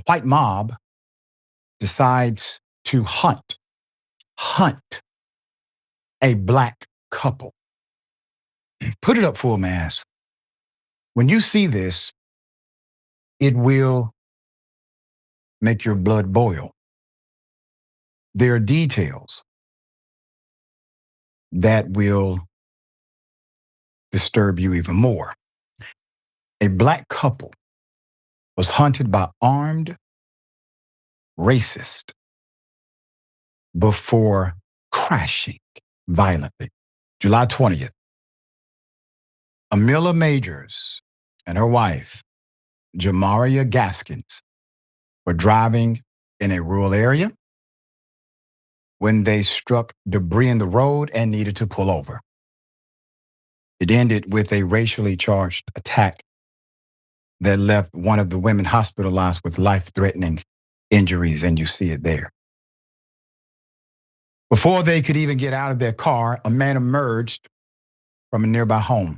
white mob decides to hunt a black couple. Put it up full mass. When you see this, it will make your blood boil. There are details that will disturb you even more. A black couple was hunted by armed racists before crashing violently. July 20th, Amylah Majors and her wife, Jamaria Gaskins, were driving in a rural area when they struck debris in the road and needed to pull over. It ended with a racially charged attack that left one of the women hospitalized with life-threatening injuries, and you see it there. Before they could even get out of their car, a man emerged from a nearby home,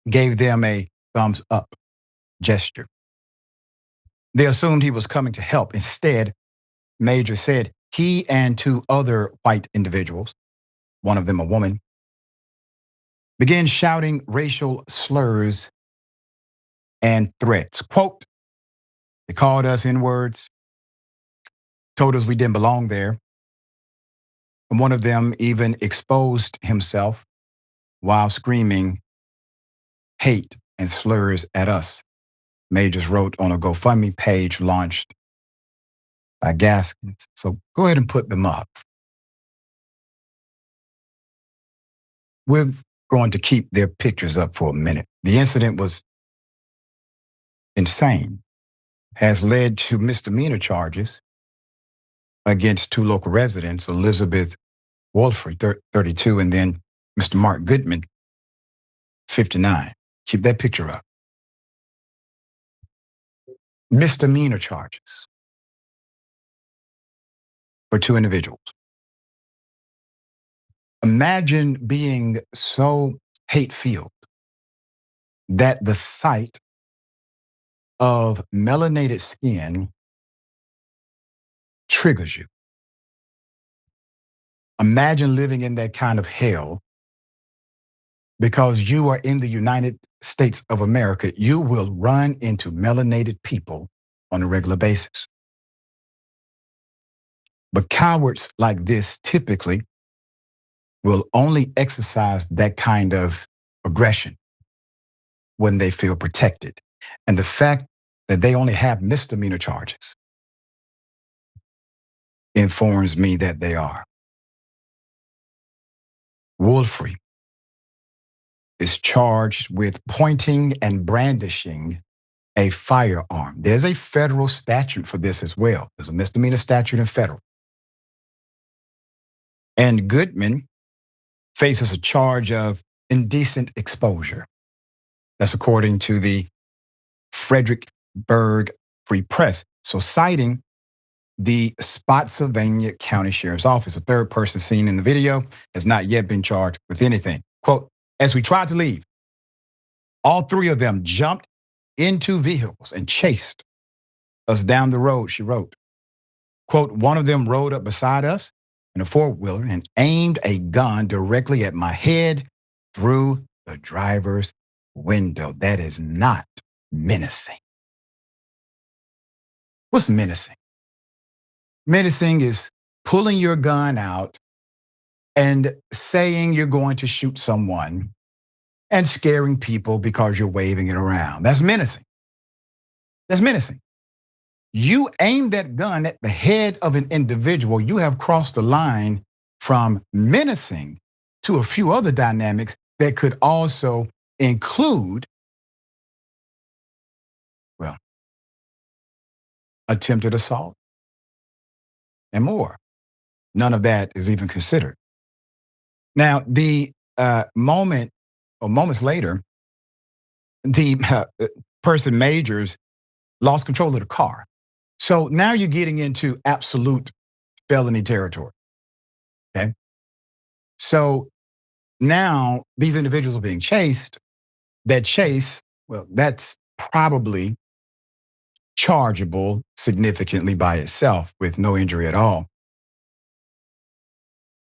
gave them a thumbs up gesture. They assumed he was coming to help. Instead, Major said he and two other white individuals, one of them a woman, began shouting racial slurs and threats. Quote, they called us N-words, told us we didn't belong there. And one of them even exposed himself while screaming hate and slurs at us. Majors wrote on a GoFundMe page launched by Gaskins. So go ahead and put them up. We're going to keep their pictures up for a minute. The incident was insane, has led to misdemeanor charges against two local residents, Elizabeth Wolfrey, 32, and then Mr. Mark Goodman, 59. Keep that picture up. Misdemeanor charges for two individuals. Imagine being so hate-filled that the sight of melanated skin triggers you. Imagine living in that kind of hell because you are in the United States of America. You will run into melanated people on a regular basis. But cowards like this typically will only exercise that kind of aggression when they feel protected. And the fact that they only have misdemeanor charges informs me that they are. Wolfrey is charged with pointing and brandishing a firearm. There's a federal statute for this as well. There's a misdemeanor statute in federal. And Goodman faces a charge of indecent exposure. That's according to the Fredericksburg Free Press. So citing the Spotsylvania County Sheriff's Office, a third person seen in the video has not yet been charged with anything. Quote, as we tried to leave, all three of them jumped into vehicles and chased us down the road, she wrote. Quote, one of them rode up beside us in a four-wheeler and aimed a gun directly at my head through the driver's window. That is not menacing. What's menacing? Menacing is pulling your gun out and saying you're going to shoot someone and scaring people because you're waving it around. That's menacing. That's menacing. You aim that gun at the head of an individual, you have crossed the line from menacing to a few other dynamics that could also include, well, attempted assault and more. None of that is even considered. Now, the moments later, the person Majors lost control of the car. So now you're getting into absolute felony territory. Okay. So now these individuals are being chased. That chase, well, that's probably chargeable significantly by itself with no injury at all.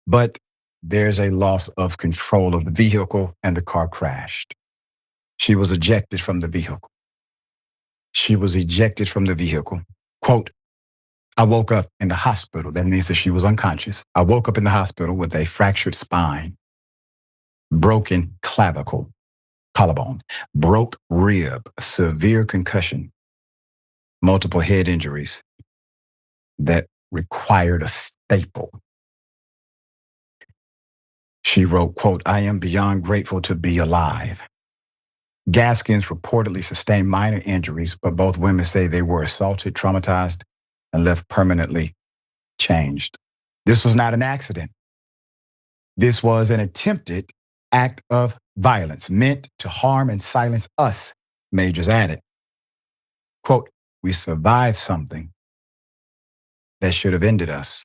But there's a loss of control of the vehicle and the car crashed. She was ejected from the vehicle. She was ejected from the vehicle. Quote, I woke up in the hospital. That means that she was unconscious. I woke up in the hospital with a fractured spine, broken clavicle, collarbone, broke rib, severe concussion, multiple head injuries that required a staple. She wrote, quote, I am beyond grateful to be alive. Gaskins reportedly sustained minor injuries, but both women say they were assaulted, traumatized, and left permanently changed. This was not an accident. This was an attempted act of violence meant to harm and silence us, Majors added. Quote, we survived something that should have ended us.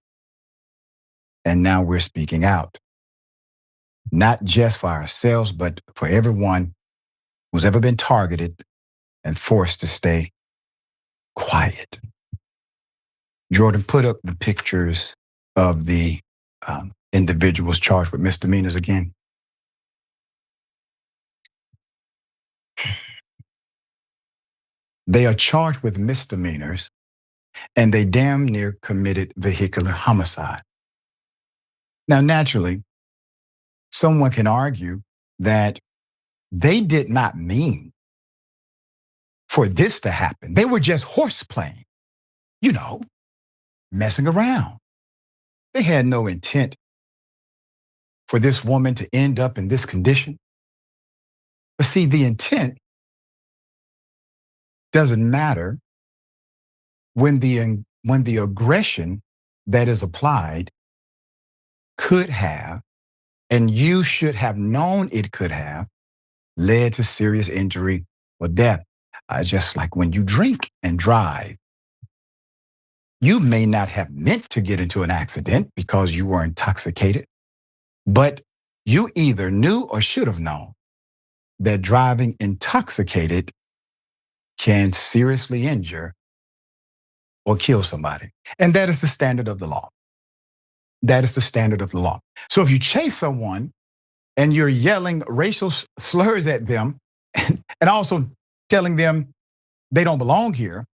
And now we're speaking out. Not just for ourselves, but for everyone who's ever been targeted and forced to stay quiet. Jordan, put up the pictures of the individuals charged with misdemeanors again. They are charged with misdemeanors, and they damn near committed vehicular homicide. Now, naturally, someone can argue that they did not mean for this to happen. They were just horseplaying, messing around. They had no intent for this woman to end up in this condition. But see, the intent doesn't matter when the aggression that is applied could have, and you should have known it could have, led to serious injury or death. Just like when you drink and drive. You may not have meant to get into an accident because you were intoxicated, but you either knew or should have known that driving intoxicated can seriously injure or kill somebody. And that is the standard of the law. That is the standard of the law. So if you chase someone and you're yelling racial slurs at them and also telling them they don't belong here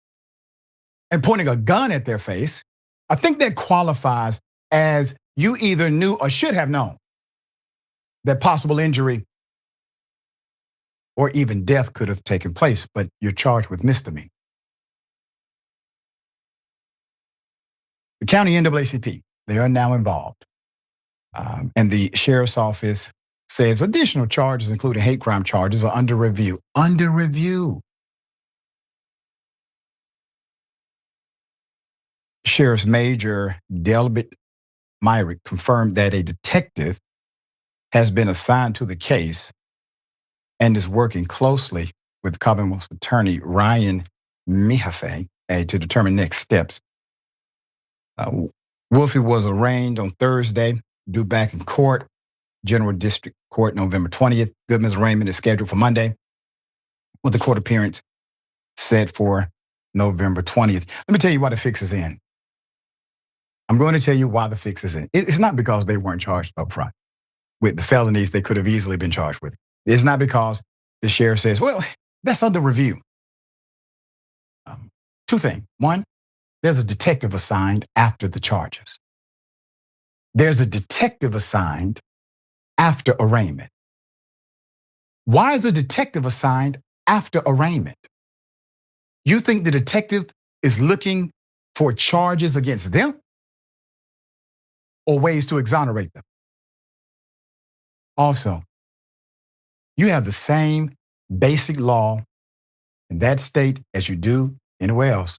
and pointing a gun at their face, I think that qualifies as you either knew or should have known that possible injury or even death could have taken place, but you're charged with misdemeanor. The county NAACP, they are now involved. And the sheriff's office says additional charges, including hate crime charges, are under review. Under review. Sheriff's Major Delbert Myrick confirmed that a detective has been assigned to the case and is working closely with Commonwealth Attorney Ryan Mihafe to determine next steps. Wolfie was arraigned on Thursday, due back in court, General District Court, November 20th. Goodman's arraignment is scheduled for Monday, with the court appearance set for November 20th. Let me tell you why the fix is in. I'm going to tell you why the fix is in. It's not because they weren't charged up front with the felonies they could have easily been charged with. It's not because the sheriff says, well, that's under review. Two things. One, there's a detective assigned after the charges. There's a detective assigned after arraignment. Why is a detective assigned after arraignment? You think the detective is looking for charges against them or ways to exonerate them? Also, you have the same basic law in that state as you do anywhere else.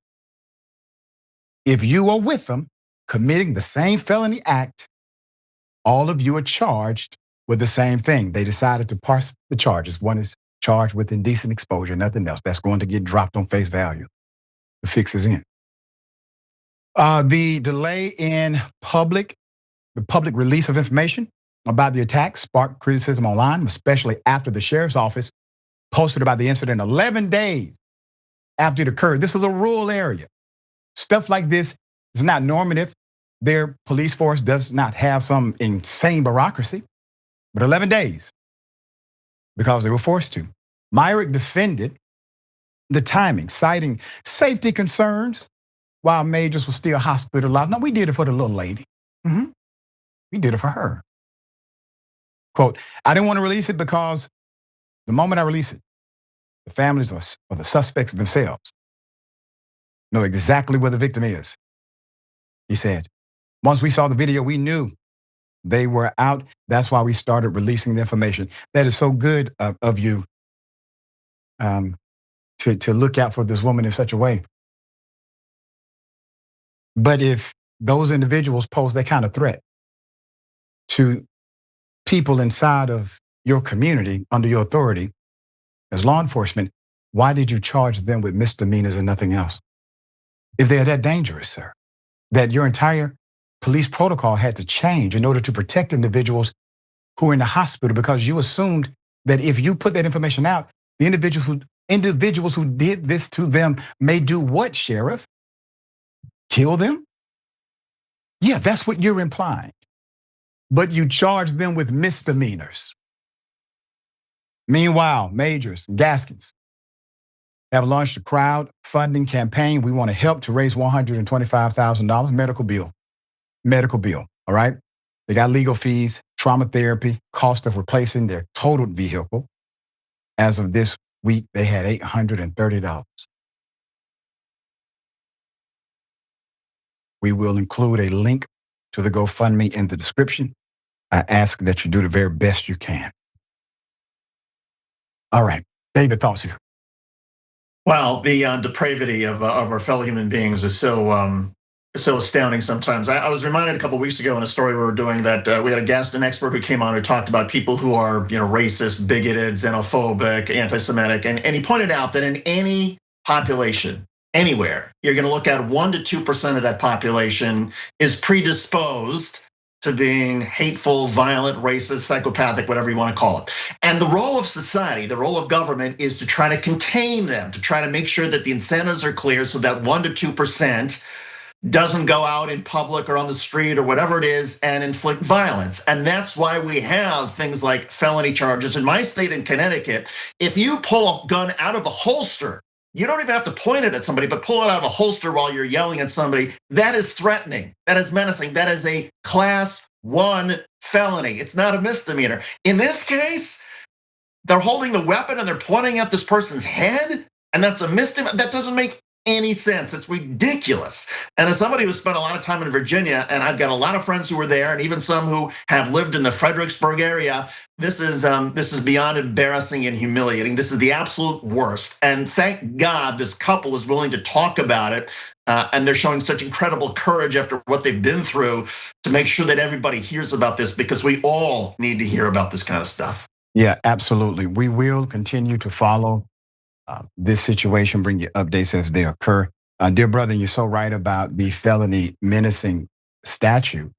If you are with them committing the same felony act, all of you are charged with the same thing. They decided to parse the charges. One is charged with indecent exposure, nothing else. That's going to get dropped on face value. The fix is in. The delay in the public release of information about the attack sparked criticism online, especially after the sheriff's office posted about the incident 11 days after it occurred. This is a rural area. Stuff like this is not normative. Their police force does not have some insane bureaucracy, but 11 days because they were forced to. Myrick defended the timing, citing safety concerns while Majors was still hospitalized. No, we did it for the little lady. We did it for her. Quote, I didn't want to release it because the moment I release it, the families or the suspects themselves know exactly where the victim is. He said, once we saw the video, we knew they were out. That's why we started releasing the information. That is so good of you to look out for this woman in such a way. But if those individuals pose that kind of threat to people inside of your community under your authority as law enforcement, why did you charge them with misdemeanors and nothing else? If they're that dangerous, sir, that your entire police protocol had to change in order to protect individuals who are in the hospital because you assumed that if you put that information out, the individuals who did this to them may do what, Sheriff? Kill them? Yeah, that's what you're implying. But you charge them with misdemeanors. Meanwhile, Majors and Gaskins have launched a crowdfunding campaign. We want to help to raise $125,000 medical bill, all right? They got legal fees, trauma therapy, cost of replacing their totaled vehicle. As of this week, they had $830. We will include a link to the GoFundMe in the description. I ask that you do the very best you can. All right, David, thoughts here. Well, the depravity of our fellow human beings is so astounding sometimes. I was reminded a couple of weeks ago in a story we were doing that we had an expert who came on who talked about people who are racist, bigoted, xenophobic, anti-Semitic, and he pointed out that in any population, anywhere, you're going to look at 1 to 2% of that population is predisposed to being hateful, violent, racist, psychopathic, whatever you want to call it. And the role of society, the role of government is to try to contain them, to try to make sure that the incentives are clear so that 1 to 2% doesn't go out in public or on the street or whatever it is and inflict violence. And that's why we have things like felony charges. In my state in Connecticut, if you pull a gun out of the holster, you don't even have to point it at somebody, but pull it out of a holster while you're yelling at somebody. That is threatening. That is menacing. That is a class 1 felony. It's not a misdemeanor. In this case, they're holding the weapon and they're pointing at this person's head, and that's a misdemeanor. That doesn't make any sense. It's ridiculous. And as somebody who spent a lot of time in Virginia, and I've got a lot of friends who were there, and even some who have lived in the Fredericksburg area, this is beyond embarrassing and humiliating. This is the absolute worst. And thank God this couple is willing to talk about it, and they're showing such incredible courage after what they've been through to make sure that everybody hears about this, because we all need to hear about this kind of stuff. Yeah, absolutely. We will continue to follow this situation, bring you updates as they occur. Dear brother, you're so right about the felony menacing statute.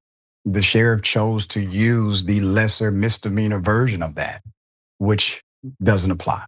The sheriff chose to use the lesser misdemeanor version of that, which doesn't apply.